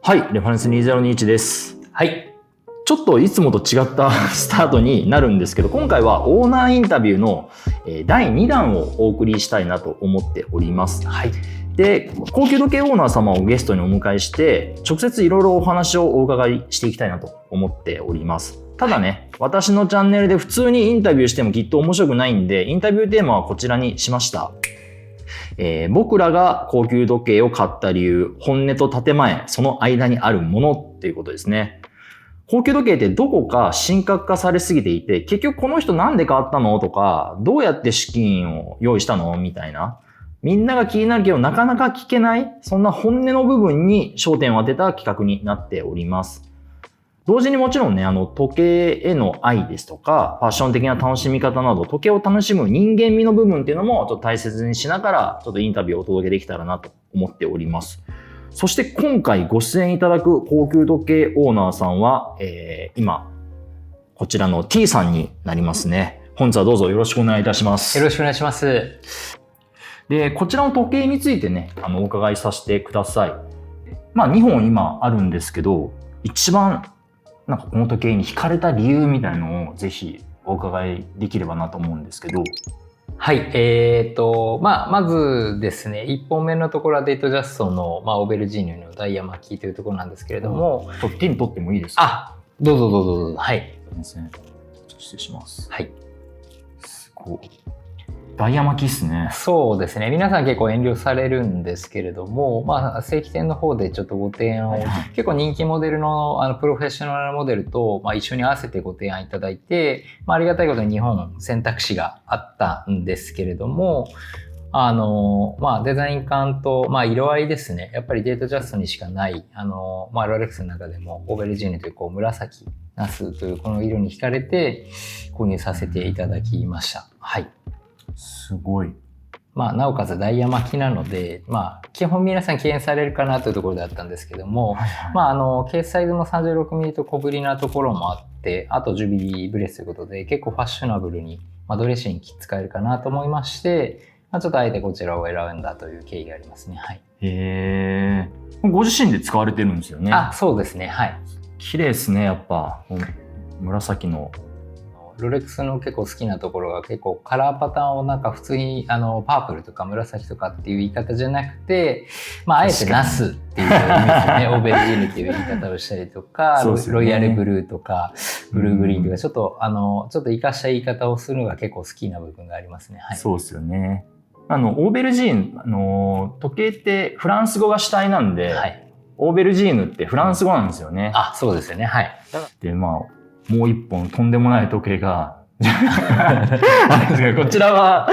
はい、レファレンス2021です。はい。ちょっといつもと違ったスタートになるんですけど、今回はオーナーインタビューの第2弾をお送りしたいなと思っております。はい。で、高級時計オーナー様をゲストにお迎えして、直接いろいろお話をお伺いしていきたいなと思っております。ただね、私のチャンネルで普通にインタビューしてもきっと面白くないんで、インタビューテーマはこちらにしました。僕らが高級時計を買った理由、本音と建前、その間にあるものっていうことですね。高級時計ってどこか神格化されすぎていて、結局この人なんで買ったのとか、どうやって資金を用意したのみたいな。みんなが気になるけどなかなか聞けない、そんな本音の部分に焦点を当てた企画になっております。同時にもちろんね、時計への愛ですとか、ファッション的な楽しみ方など、時計を楽しむ人間味の部分っていうのもちょっと大切にしながら、ちょっとインタビューをお届けできたらなと思っております。そして今回ご出演いただく高級時計オーナーさんは、今、こちらの T さんになりますね。本日はどうぞよろしくお願いいたします。よろしくお願いします。で、こちらの時計についてね、お伺いさせてください。まあ2本今あるんですけど、一番なんかこの時計に惹かれた理由みたいのをぜひお伺いできればなと思うんですけど。はい。まずですね、1本目のところはデートジャストの、オーベルジーヌのダイヤ巻きというところなんですけれども。手に取ってもいいですか？あ、どうぞどうぞどうぞ。はい。すいません。失礼します。はい。すごい。ダイヤ巻きっすね。そうですね。皆さん結構遠慮されるんですけれども、正規店の方でちょっとご提案を、結構人気モデルの、プロフェッショナルモデルと、一緒に合わせてご提案いただいて、ありがたいことに日本選択肢があったんですけれども、デザイン感と、色合いですね。やっぱりデートジャストにしかない、ロレックスの中でもオーベルジーヌという、紫、ナスというこの色に惹かれて購入させていただきました。はい。すごい。なおかつダイヤ巻きなので、基本皆さん敬遠されるかなというところだったんですけども、ケースサイズも 36mm と小ぶりなところもあって、あとジュビリーブレスということで、結構ファッショナブルに、ドレッシーに使えるかなと思いまして、ちょっとあえてこちらを選んだという経緯がありますね。はい。へー。ご自身で使われてるんですよね。あ、そうですね。はい。綺麗ですね、やっぱ。紫の。ロレックスの結構好きなところが結構カラーパターンをなんか普通にパープルとか紫とかっていう言い方じゃなくて、あえてナスっていう意味ですね。オーベルジーヌっていう言い方をしたりとか、ね、ロイヤルブルーとかブルーグリーンとかちょっと活かした言い方をするのが結構好きな部分がありますね。はい、そうですよね。オーベルジーヌ、時計ってフランス語が主体なんで、はい、オーベルジーヌってフランス語なんですよね。あ、そうですよね。はい。で、もう一本とんでもない時計がこちらは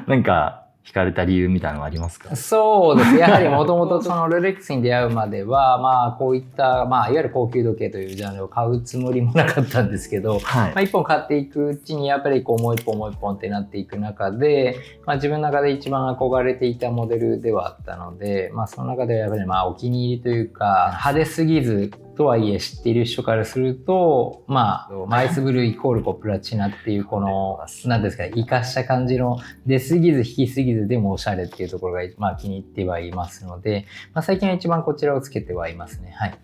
なんか惹かれた理由みたいなのはありますか？そうです。やはりもともとそのロレックスに出会うまでは、こういった、いわゆる高級時計というジャンルを買うつもりもなかったんですけど、はい、一本買っていくうちにやっぱりこうもう一本ってなっていく中で、自分の中で一番憧れていたモデルではあったので、その中ではやっぱりお気に入りというか、派手すぎず、とはいえ知っている人からすると、アイスブルーイコールプラチナっていうこの、なんですかね、活かした感じの出すぎず引きすぎずでもおしゃれっていうところが、気に入ってはいますので、最近は一番こちらをつけてはいますね。はい。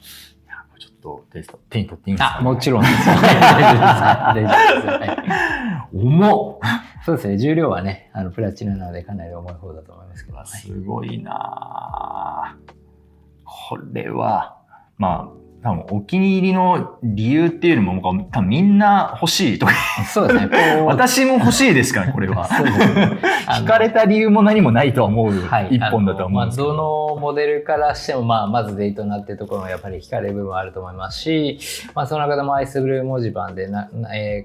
ちょっと手に取っていいんですか？もちろんです。大丈夫です。はい、重っ。そうですね。重量はね、プラチナなのでかなり重い方だと思いますけど。すごいなぁ。これは、多分お気に入りの理由っていうよりも多分みんな欲しいとか。そうですね。私も欲しいですから、これは。そうですね。惹かれた理由も何もないとは思う一本だと思うんですけど。どのモデルからしても、まずデートになっているところもやっぱり惹かれる部分はあると思いますし、その中でもアイスブルー文字盤で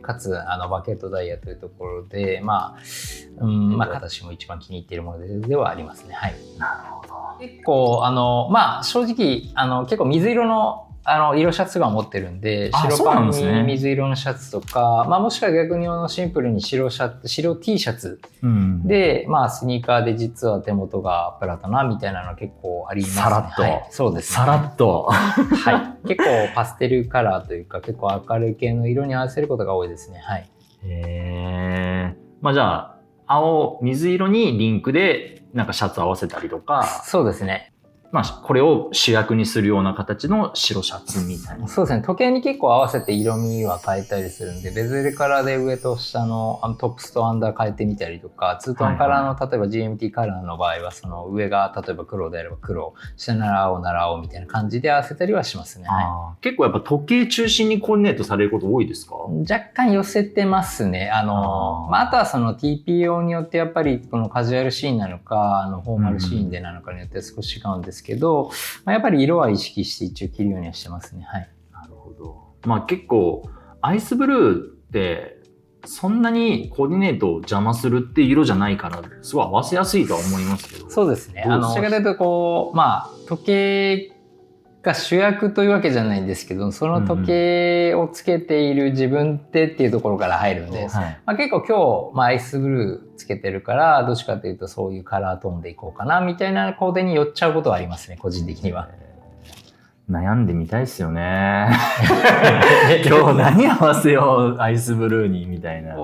かつバケットダイヤというところで、私も一番気に入っているモデルではありますね。はい。なるほど。結構正直結構水色の色シャツが持ってるんで、白パンに水色のシャツとか、もしくは逆にシンプルに白 T シャツで、スニーカーで実は手元がプラタナみたいなの結構ありますね。さらっと。はい、そうですね。さらっと。はい。結構パステルカラーというか、結構明るい系の色に合わせることが多いですね。はい。じゃあ、水色にリンクでなんかシャツ合わせたりとか。そうですね。まあ、これを主役にするような形の白シャツみたいな。そうですね。時計に結構合わせて色味は変えたりするんで、ベゼルカラーで上と下のトップスとアンダー変えてみたりとか、ツートンカラーの、例えば GMT カラーの場合は、その上が例えば黒であれば黒、下なら青なら青みたいな感じで合わせたりはしますね。はい、結構やっぱ時計中心にコーディネートされること多いですか？若干寄せてますね。あとはその TPO によってやっぱりこのカジュアルシーンなのか、フォーマルシーンでなのかによって少し違うんですけど、やっぱり色は意識して一応着るようにはしてますね。はい。なるほど。まあ結構アイスブルーってそんなにコーディネートを邪魔するっていう色じゃないからすごい合わせやすいとは思いますけど。そうですね。どちらかというとこう時計が主役というわけじゃないんですけど、その時計をつけている自分っていうところから入るんで、結構今日、アイスブルーつけてるからどっちかというとそういうカラートーンでいこうかなみたいなコーデに寄っちゃうことはありますね、個人的には。悩んでみたいですよね。今日何合わせようアイスブルーにみたいな。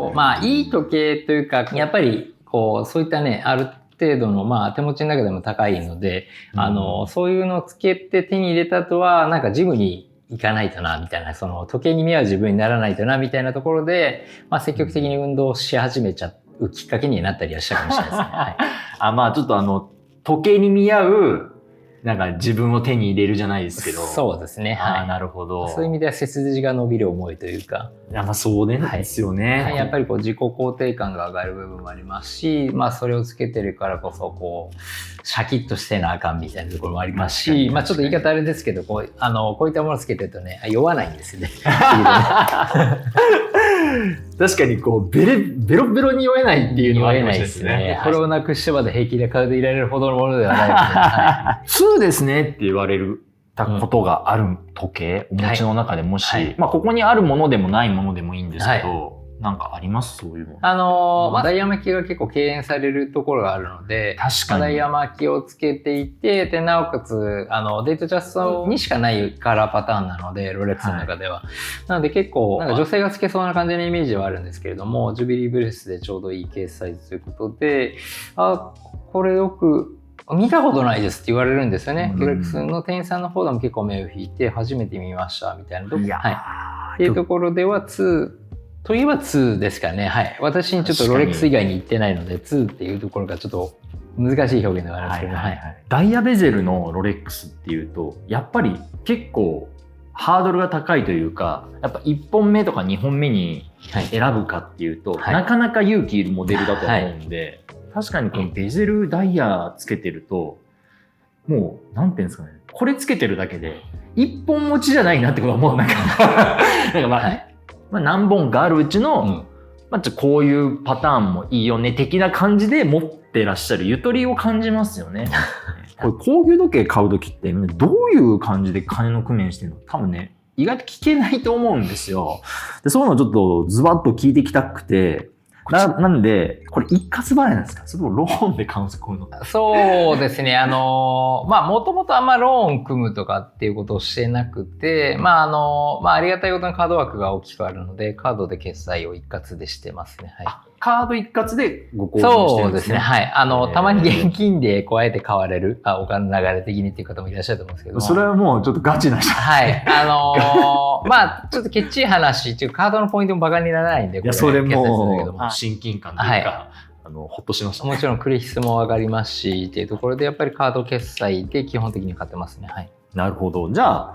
いい時計というか、やっぱりそういったね、ある程度の手持ちの中でも高いので、そういうのをつけて手に入れた後はなんかジムに行かないとなみたいな、その時計に見合う自分にならないとなみたいなところで、積極的に運動し始めちゃうきっかけになったりはしたかもしれないですね。はい、ちょっと時計に見合うなんか自分を手に入れるじゃないですけど。そうですね。はい。なるほど。そういう意味では背筋が伸びる思いというか。そうですよね。はい、やっぱり自己肯定感が上がる部分もありますし、それをつけてるからこそシャキッとしてなあかんみたいなところもありますし、ちょっと言い方あれですけど、こういったものをつけてるとね、酔わないんですよね。確かにベロベロに酔えないっていうのはありますですね。これをなくしてまで平気で体入れられるほどのものではないので。はい、2ですねって言われたことがある時計、お持ちの中でもし、ここにあるものでもないものでもいいんですけど、なんかありますそういうの？ダイヤ巻きが結構敬遠されるところがあるので、確かにダイヤ巻きをつけていて、で、なおかつ、デートジャストにしかないカラーパターンなので、ロレックスの中では。なので結構、なんか女性がつけそうな感じのイメージはあるんですけれども、ジュビリーブレスでちょうどいいケースサイズということで、これよく、見たことないですって言われるんですよね。ロレックスの店員さんの方でも結構目を引いて、初めて見ました、みたいなところ。っていうところでは、2、といえば2ですかね。はい。私にちょっとロレックス以外に行ってないので、2っていうところがちょっと難しい表現ではあるんですけど、ダイヤベゼルのロレックスっていうと、やっぱり結構ハードルが高いというか、やっぱ1本目とか2本目に選ぶかっていうと、なかなか勇気いるモデルだと思うんで、確かにこのベゼルダイヤつけてると、もう、なんていうんですかね、これつけてるだけで、1本持ちじゃないなってことはもうなんか何本かあるうちの、こういうパターンもいいよね的な感じで持ってらっしゃるゆとりを感じますよね。これ高級時計買う時ってどういう感じで金の工面してるの？多分ね、意外と聞けないと思うんですよ。で、そういうのをちょっとズバッと聞いていきたくて、なんで、これ一括払いなんですか？それともローンで買うんですか？こういうの。そうですね。もともとあんまローン組むとかっていうことをしてなくて、ありがたいことにカード枠が大きくあるので、カードで決済を一括でしてますね。はい。カード一括でご購入してるんですね。そうですね。はい。たまに現金で加えて買われる、お金の流れ的にっていう方もいらっしゃると思うんですけど。それはもうちょっとガチな人。はい。ちょっとケチい話っていうカードのポイントもバカにならないんで、それも親近感というか、ほっとしました、ね。もちろんクレジットも上がりますし、っていうところでやっぱりカード決済で基本的に買ってますね。はい。なるほど。じゃあ、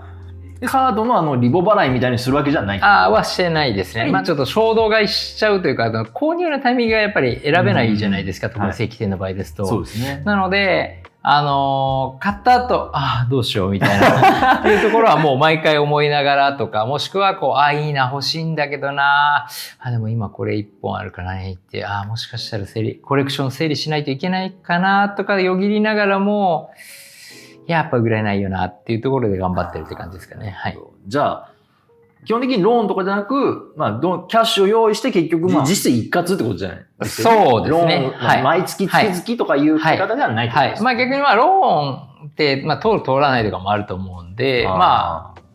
カードのリボ払いみたいにするわけじゃない？はしてないですね。ちょっと衝動買いしちゃうというか、購入のタイミングがやっぱり選べないじゃないですか、特に正規店の場合ですと。そうですね。なので、買った後、どうしようみたいなっていうところはもう毎回思いながらとか、もしくはいいな、欲しいんだけどな、でも今これ1本あるからねって、もしかしたらコレクション整理しないといけないかなとかよぎりながらも、やっぱ売れないよなっていうところで頑張ってるって感じですかね。はい。じゃあ、基本的にローンとかじゃなく、キャッシュを用意して結局、実質一括ってことじゃないですか。そうですね。はい。毎月月々とかいう買い方ではないってことですね。逆にローンって、通る通らないとかもあると思うんで、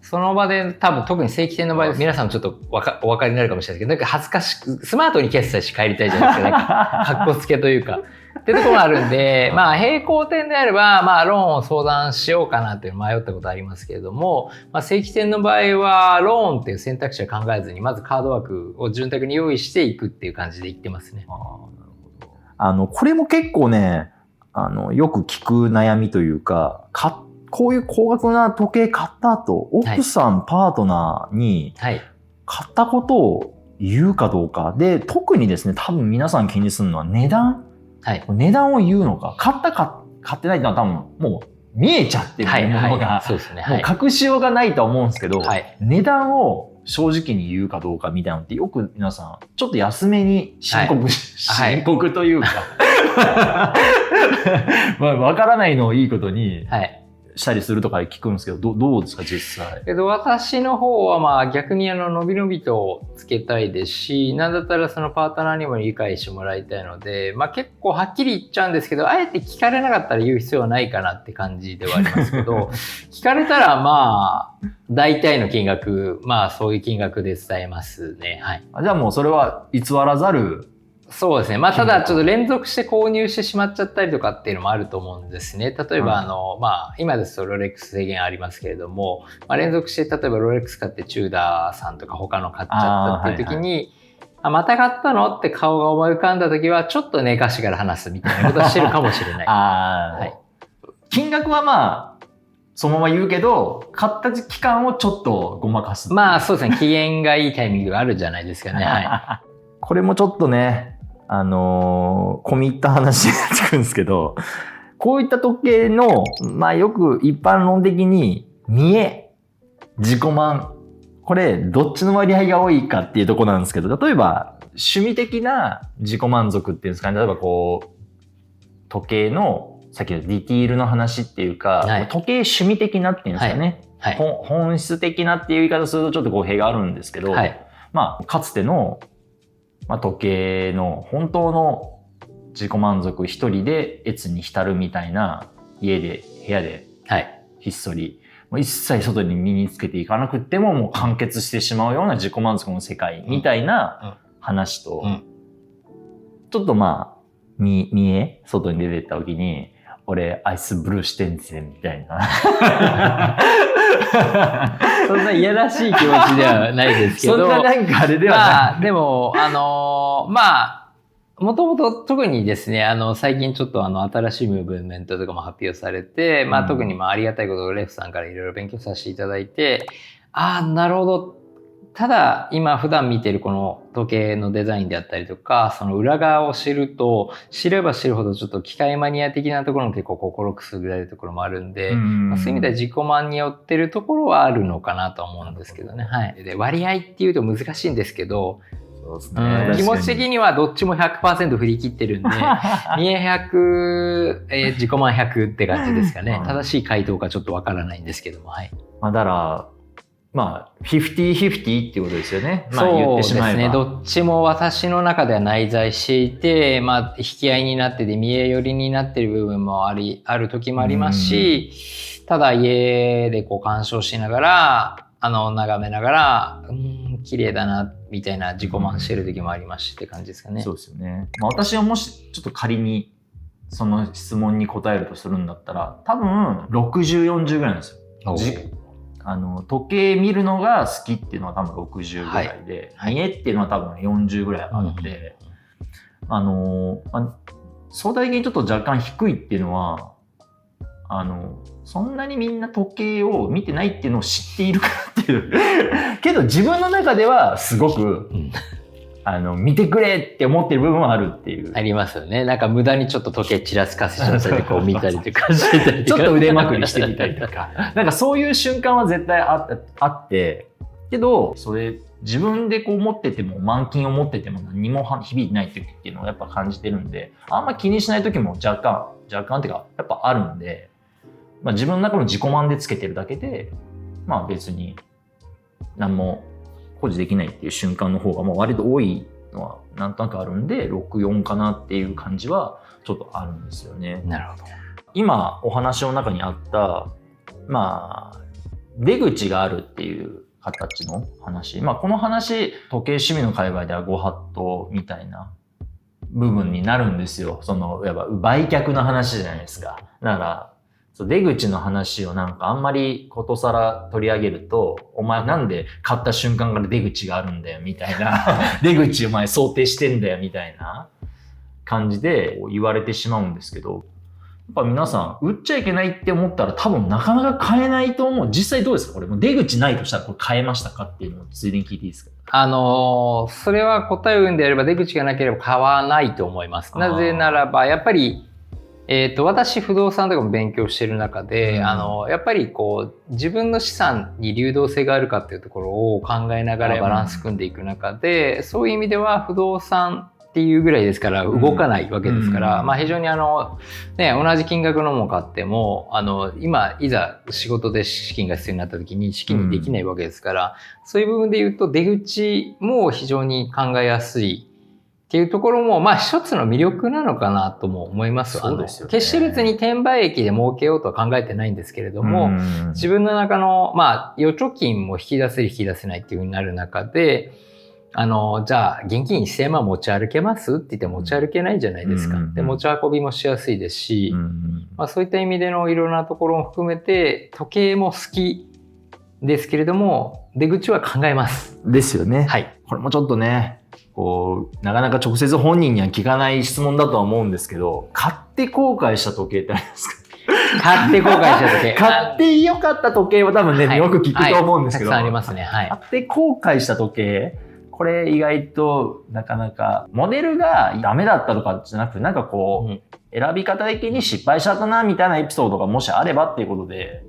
その場で多分特に正規店の場合皆さんちょっとお分かりになるかもしれないですけど、なんか恥ずかしくスマートに決済して帰りたいじゃないですか。なんかかっこつけというかってところがあるんで、まあ並行店であればまあローンを相談しようかなっていう迷ったことありますけれども、まあ、正規店の場合はローンっていう選択肢は考えずにまずカード枠を潤沢に用意していくっていう感じでいってますね。これも結構ね、よく聞く悩みというか、こういう高額な時計買った後、奥さん、パートナーに買ったことを言うかどうかで、特にですね、多分皆さん気にするのは値段、値段を言うのか、買ってないってのは多分もう見えちゃってるものが、もう隠しようがないとは思うんですけど、値段を正直に言うかどうかみたいなのってよく皆さんちょっと安めに申告というかまあ分からないのをいいことにしたりするとか聞くんですけど、どうですか実際。私の方はまあ逆にのびのびとつけたいですし、なんだったらそのパートナーにも理解してもらいたいので、まあ結構はっきり言っちゃうんですけど、あえて聞かれなかったら言う必要はないかなって感じではありますけど聞かれたらまあ大体の金額、まあそういう金額で伝えますね。じゃあもうそれは偽らざる。そうですね。まあ、ただちょっと連続して購入してしまっちゃったりとかっていうのもあると思うんですね。例えばまあ、今ですとロレックス制限ありますけれども、まあ、連続して例えばロレックス買ってチューダーさんとか他の買っちゃったっていう時に、また買ったのって顔が思い浮かんだ時はちょっと寝かしから話すみたいなことをしてるかもしれない。金額はまあ、そのまま言うけど、買った期間をちょっとごまかす。まあそうですね。機嫌がいいタイミングがあるじゃないですかね。これもちょっとね、込み入った話になってくるんですけど、こういった時計の、まあよく一般論的に、見栄、自己満、これどっちの割合が多いかっていうところなんですけど、例えば趣味的な自己満足っていうんですかね、例えばこう、時計の、さっきのディティールの話っていうか、時計趣味的なっていうんですかね、本質的なっていう言い方するとちょっと語弊があるんですけど、まあかつての時計の本当の自己満足一人で悦に浸るみたいな部屋でひっそり、一切外に身につけていかなくてももう完結してしまうような自己満足の世界みたいな話と、ちょっとまあ外に出てった時に俺アイスブルーしてんぜみたいなそんないやらしい気持ちではないですけどそんななんかあれではない、まあでもまあもともと特にですね最近ちょっと新しいムーブメントとかも発表されて、まあ特にありがたいことをレフさんからいろいろ勉強させていただいて、なるほど、ただ今普段見てるこの時計のデザインであったりとかその裏側を知ると知れば知るほどちょっと機械マニア的なところも結構心くすぐられるところもあるんで、そういう意味では自己満によってるところはあるのかなと思うんですけどね。で割合っていうと難しいんですけど、気持ち的にはどっちも 100% 振り切ってるんで見栄100、自己満100って感じですかね。正しい回答かちょっとわからないんですけども、だからまあ、50-50っていうことですよね。そうですね。どっちも私の中では内在していて、まあ、引き合いになってて、見栄寄りになってる部分もある時もありますし、ただ家で鑑賞しながら、眺めながら、綺麗だな、みたいな自己満してる時もありますしって感じですかね。そうですよね。私はもし、ちょっと仮に、その質問に答えるとするんだったら、多分、60、40ぐらいなんですよ。時計見るのが好きっていうのは多分60ぐらいで、見栄っていうのは多分40ぐらいあって、相対的にちょっと若干低いっていうのは、そんなにみんな時計を見てないっていうのを知っているからっていうけど自分の中ではすごく、見てくれって思ってる部分はあるっていう。ありますよね。なんか無駄にちょっと時計ちらつかせちゃったり見たりとかしてたりちょっと腕まくりしてみたりとかなんかそういう瞬間は絶対あってけどそれ自分で持ってても満金を持ってても何も響いてない時っていうのをやっぱ感じてるんで、あんま気にしない時も若干っていうかやっぱあるんで、自分の中の自己満でつけてるだけで別に何も保持できないっていう瞬間の方が割と多いのはなんとなくあるんで64かなっていう感じはちょっとあるんですよね。なるほど。今お話の中にあった出口があるっていう形の話。まあこの話、時計趣味の界隈ではご法度みたいな部分になるんですよ。その、やっぱ売却の話じゃないですか。だから、出口の話をなんかあんまりことさら取り上げると、お前なんで買った瞬間から出口があるんだよみたいな、出口お前想定してんだよみたいな感じで言われてしまうんですけど、やっぱ皆さん売っちゃいけないって思ったら多分なかなか買えないと思う。実際どうですかこれもう出口ないとしたらこれ買えましたかっていうのをついでに聞いていいですか？それは答えを言うんであれば出口がなければ買わないと思います。なぜならばやっぱり私不動産とかも勉強している中で、やっぱりこう自分の資産に流動性があるかっていうところを考えながらバランス組んでいく中で、そういう意味では不動産っていうぐらいですから動かないわけですから、まあ非常に同じ金額のも買っても今いざ仕事で資金が必要になった時に資金にできないわけですから、そういう部分で言うと出口も非常に考えやすいっていうところも、まあ一つの魅力なのかなとも思います。そうですよね。決して別に転売益で儲けようとは考えてないんですけれども、自分の中の、まあ預貯金も引き出せる引き出せないっていう風になる中で、じゃあ現金1000万持ち歩けますって言って持ち歩けないじゃないですか。で、持ち運びもしやすいですし、まあそういった意味でのいろんなところも含めて、時計も好きですけれども、出口は考えます。ですよね。はい。これもちょっとね、こうなかなか直接本人には聞かない質問だとは思うんですけど、買って後悔した時計ってありますか？買って後悔した時計。買って良かった時計は多分ね、はい、よく聞くと思うんですけど、たくさんありますね。はい。買って後悔した時計、これ意外となかなかモデルがダメだったとかじゃなくて、なんかこう、選び方的に失敗しちゃったなみたいなエピソードがもしあればっていうことで。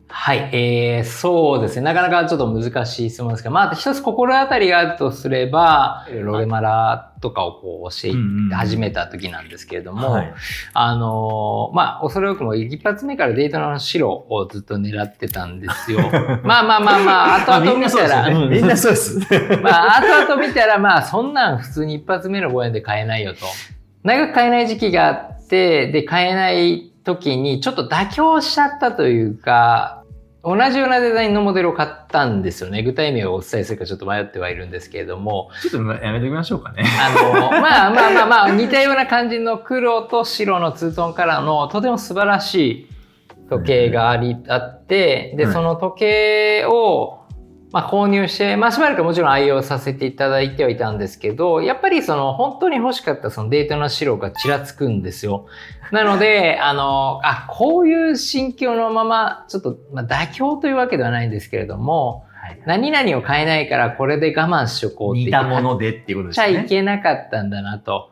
はい、そうですね。なかなかちょっと難しい質問ですが、まあ一つ心当たりがあるとすれば、ロレマラとかをこう教え始めた時なんですけれども、はい、まあ恐れ多くも一発目からデートの白をずっと狙ってたんですよ。まあ、後々見たら、みんなそうです。まあ後々見たら、まあそんなん普通に一発目の5円で買えないよと。長く買えない時期があって、で買えない時にちょっと妥協しちゃったというか、同じようなデザインのモデルを買ったんですよね。具体名をお伝えするかちょっと迷ってはいるんですけれども。ちょっとやめておきましょうかね。まあ、似たような感じの黒と白のツートンカラーのとても素晴らしい時計があって、で、その時計を、購入して、しばらくもちろん愛用させていただいてはいたんですけど、やっぱり本当に欲しかったそのデータの白がちらつくんですよ。なので、こういう心境のまま、ちょっと、妥協というわけではないんですけれども、何々を買えないからこれで我慢しとこうって似たものでっていうことですね。ちゃいけなかったんだなと。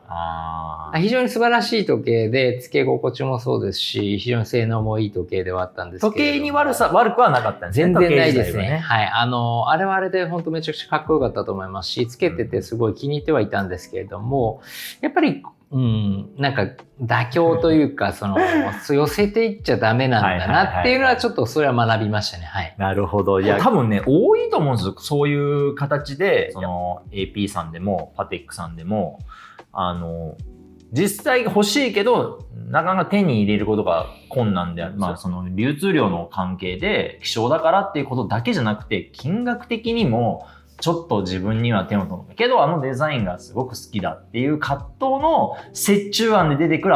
非常に素晴らしい時計で、付け心地もそうですし、非常に性能もいい時計ではあったんですけど。時計に悪くはなかったんですね。全然ないですね。はい。あれはあれで本当めちゃくちゃかっこよかったと思いますし、つけててすごい気に入ってはいたんですけれども、やっぱり、なんか妥協というか、寄せていっちゃダメなんだなっていうのはちょっとそれは学びましたね。はい。なるほど。いや、多分ね、多いと思うんですよ。そういう形で、AP さんでも、パテックさんでも、実際欲しいけど、なかなか手に入れることが困難である。流通量の関係で希少だからっていうことだけじゃなくて、金額的にも、ちょっと自分には手の届くけど、デザインがすごく好きだっていう葛藤の折衷案で出てくる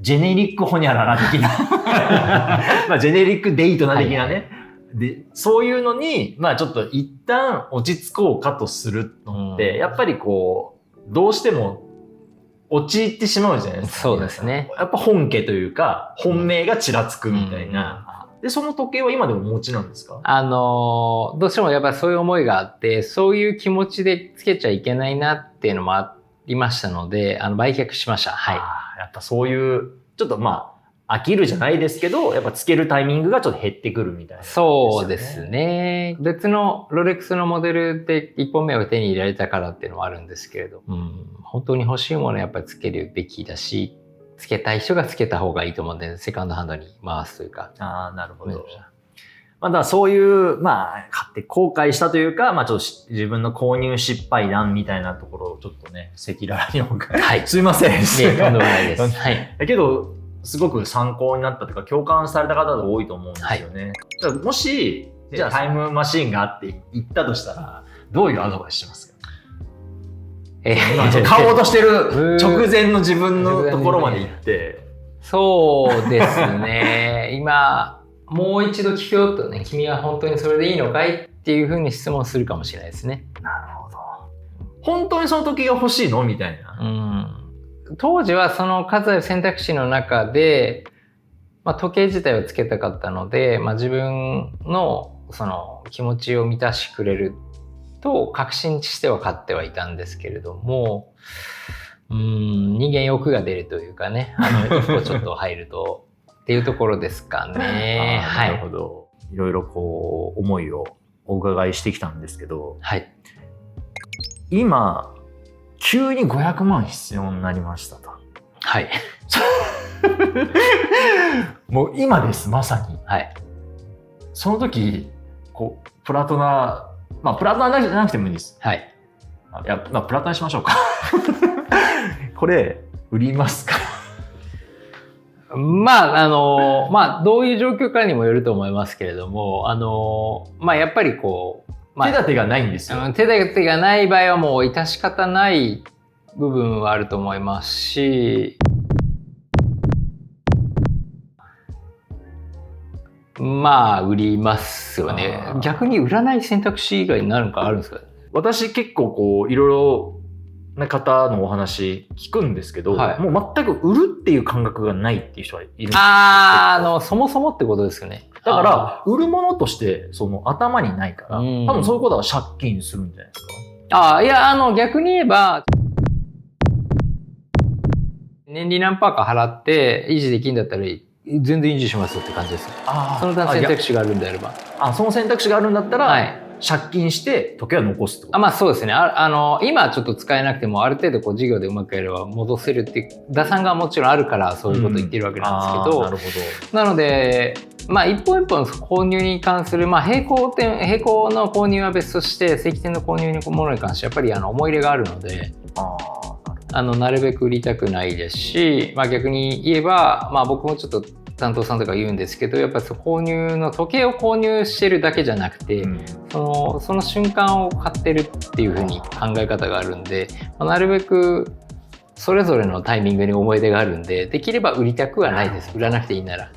ジェネリックホニャララ的なジェネリックデイトナ的なね。で、そういうのに、ちょっと一旦落ち着こうかとするのって、やっぱりどうしても陥ってしまうじゃないですか。そうですね。やっぱ本家というか、本命がちらつくみたいな。で、その時計は今でもお持ちなんですか？どうしてもやっぱりそういう思いがあって、そういう気持ちでつけちゃいけないなっていうのもありましたので、売却しました。はい。やっぱそういう、ちょっと飽きるじゃないですけど、やっぱつけるタイミングがちょっと減ってくるみたいな、ね。そうですね。別のロレックスのモデルで1本目を手に入れられたからっていうのはあるんですけれど、本当に欲しいものはやっぱりつけるべきだし、つけたい人がつけた方がいいと思うんで、セカンドハンドに回すというか。なるほど。だからそういう、買って後悔したというか、ちょっと自分の購入失敗談みたいなところをちょっとね、赤裸々にはい。すいません。とんでもないです。はい。だけど、すごく参考になったというか、共感された方が多いと思うんですよね。もし、じゃあタイムマシーンがあって行ったとしたら、どういうアドバイスしますか？買おうとしてる直前の自分のところまで行って。そうですね。今、もう一度聞くよとね、君は本当にそれでいいのかいっていうふうに質問するかもしれないですね。なるほど。本当にその時計が欲しいのみたいな。当時はその数ある選択肢の中で、時計自体をつけたかったので、自分のその気持ちを満たしてくれると確信しては買ってはいたんですけれども、人間欲が出るというかね、一歩ちょっと入るとっていうところですかね。なるほど。いろいろこう思いをお伺いしてきたんですけど、はい、今急に500万必要になりましたと。はい。もう今ですまさに。はい。その時こうプラトナ、プラトナじゃなくてもいいです。はい。いや、プラトナにしましょうか。これ売りますか？どういう状況かにもよると思いますけれども、やっぱりこう、手立てがないんですよ。手立てがない場合はもう致し方ない部分はあると思いますし、売りますよね。逆に売らない選択肢以外になるのかあるんですか？私結構こういろいろな方のお話聞くんですけど、もう全く売るっていう感覚がないっていう人はいるんですよ。そもそもってことですよね。だから売るものとしてその頭にないから、多分そういうことは借金するんじゃないですか？いや逆に言えば年利何パーか払って維持できるんだったら全然維持しますよって感じです。その選択肢があるんであれば。その選択肢があるんだったら、借金して時計は残すってこと？そうですね。今ちょっと使えなくてもある程度こう事業でうまくやれば戻せるっていう打算がもちろんあるからそういうことを言ってるわけなんですけど、なるほど。なので一本一本購入に関する、並行の購入は別として正規店の購入のものに関してやっぱり思い入れがあるので、なるべく売りたくないですし、逆に言えば、僕もちょっと担当さんとか言うんですけど、やっぱり購入の時計を購入してるだけじゃなくて、その瞬間を買ってるっていう風に考え方があるんで、なるべくそれぞれのタイミングに思い出があるんで、できれば売りたくはないです。売らなくていいなら。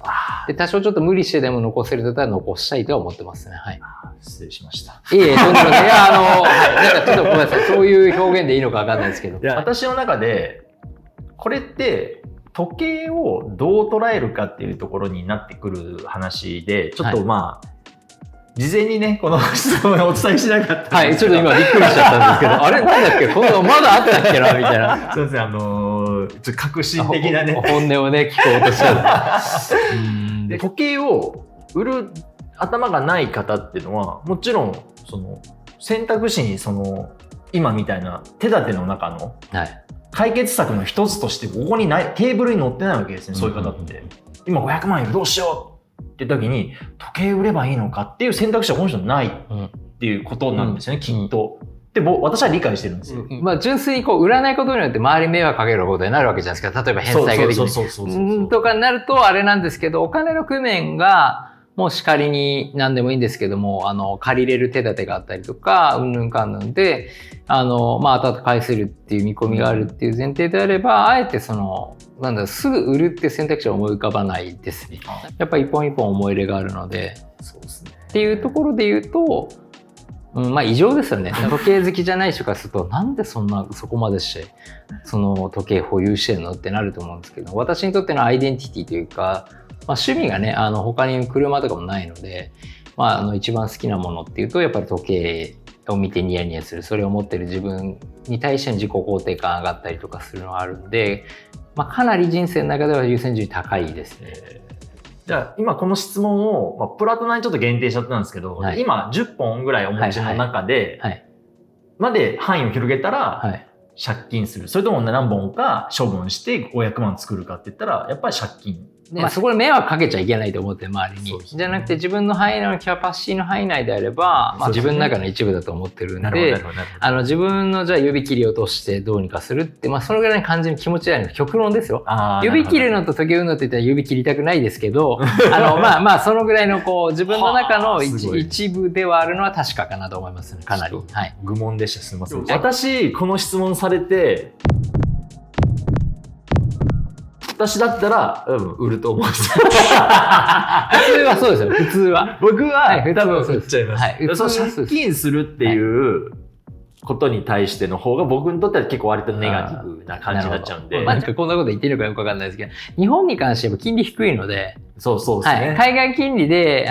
で、多少ちょっと無理してでも残せるんだったら残したいとは思ってますね。はい。失礼しました。とんでもない。なんかちょっとごめんなさい。そういう表現でいいのかわかんないですけど。私の中で、これって時計をどう捉えるかっていうところになってくる話で、ちょっと事前にね、この質問をお伝えしなかったんですけど。ちょっと今びっくりしちゃったんですけど、あれなんだっけこんなまだあったっけなみたいな。そうですね、ちょっと革新的なね。本音をね、聞こうとしちゃう。で、時計を売る頭がない方っていうのは、もちろん、その、選択肢に今みたいな手立ての中の、解決策の一つとしてここにない、テーブルに載ってないわけですね、そういう方って。今500万円どうしようって時に時計売ればいいのかっていう選択肢はこの人ないっていうことなんですよね、きっと。で私は理解してるんですよ。純粋に売らないことによって周りに迷惑かけることになるわけじゃないですか。例えば返済ができないとかになるとあれなんですけど、お金の工面がもう仮に何でもいいんですけども、借りれる手立てがあったりとか、うんぬんかんぬんで、後々返せるっていう見込みがあるっていう前提であれば、あえてすぐ売るっていう選択肢は思い浮かばないですね。やっぱり一本一本思い入れがあるので。そうですね。っていうところで言うと、異常ですよね。時計好きじゃない人からすると、なんでそこまでして、その時計保有してるのってなると思うんですけど、私にとってのアイデンティティというか、趣味がね、他に車とかもないので、一番好きなものっていうと、やっぱり時計を見てニヤニヤする。それを持ってる自分に対しての自己肯定感上がったりとかするのがあるんで、かなり人生の中では優先順位高いですね。じゃあ今この質問を、プラトナにちょっと限定しちゃったんですけど、今10本ぐらいお持ちの中で、まで範囲を広げたら、借金する。それとも何本か処分して500万作るかって言ったら、やっぱり借金。まあそこで迷惑かけちゃいけないと思って周りに。そうですねじゃなくて自分の範囲内のキャパシティの範囲内であれば、まあ自分の中の一部だと思ってるんで、自分のじゃあ指切りを落としてどうにかするって、まあそのぐらいの感じに気持ち悪いの極論ですよ。指切るのと時計運動って言ったら指切りたくないですけど、まあそのぐらいのこう自分の中の一部ではあるのは確かかなと思いますね、かなり。はい。愚問でした。すみません。私、この質問されて、私だったら、売ると思うんですよ。普通はそうですよ、普通は。僕は、はい、多分売っちゃいます。はい、その借金するっていうことに対しての方が僕にとっては結構割とネガティブな感じになっちゃうんで。まあ、こんなこと言っていいのかよくわかんないですけど、日本に関しては金利低いので、そうですね。はい、海外金利で、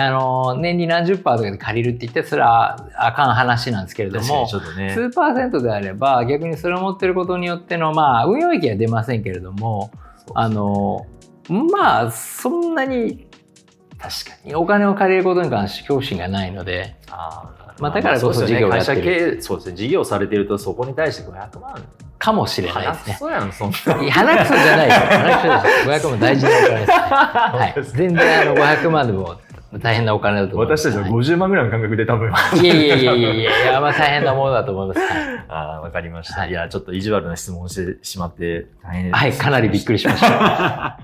年利何十パーとかで借りるって言ってそれはあかん話なんですけれども、ね、数パーセントであれば逆にそれを持ってることによっての、まあ、運用益は出ませんけれども、まあ、そんなに、確かにお金を借りることに関して恐怖心がないので、まあ、だからこそ事業をやってる。そうですね、事業されてるとそこに対して500万かもしれないですね。そうやん、そんな。鼻くそじゃないですよ。鼻くそです。500万大事なお金です、ね。はい。全然500万でも大変なお金だと思います。私たちは50万ぐらいの感覚で多分。いや、まあ大変なものだと思います。わかりました。いや、ちょっと意地悪な質問をしてしまって大変です。はい、かなりびっくりしました。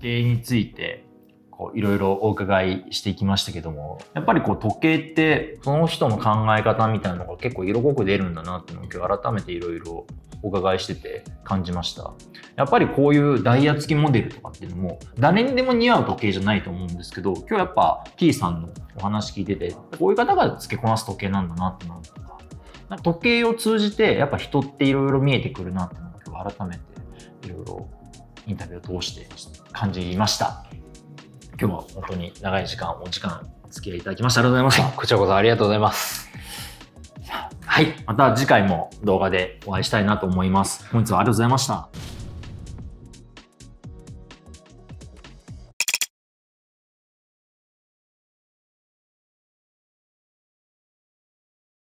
経営についていろいろお伺いしていきましたけども、やっぱり時計ってその人の考え方みたいなのが結構色濃く出るんだなっていうのを今日改めていろいろお伺いしてて感じました。やっぱりこういうダイヤ付きモデルとかっていうのも誰にでも似合う時計じゃないと思うんですけど、今日やっぱ T さんのお話聞いててこういう方が付けこなす時計なんだなってのとか、時計を通じてやっぱ人っていろいろ見えてくるなっていうのを今日改めていろいろインタビューを通して感じました。今日は本当に長い時間お付き合いいただきましてありがとうございました。こちらこそありがとうございます。はい。また次回も動画でお会いしたいなと思います。本日はありがとうございました。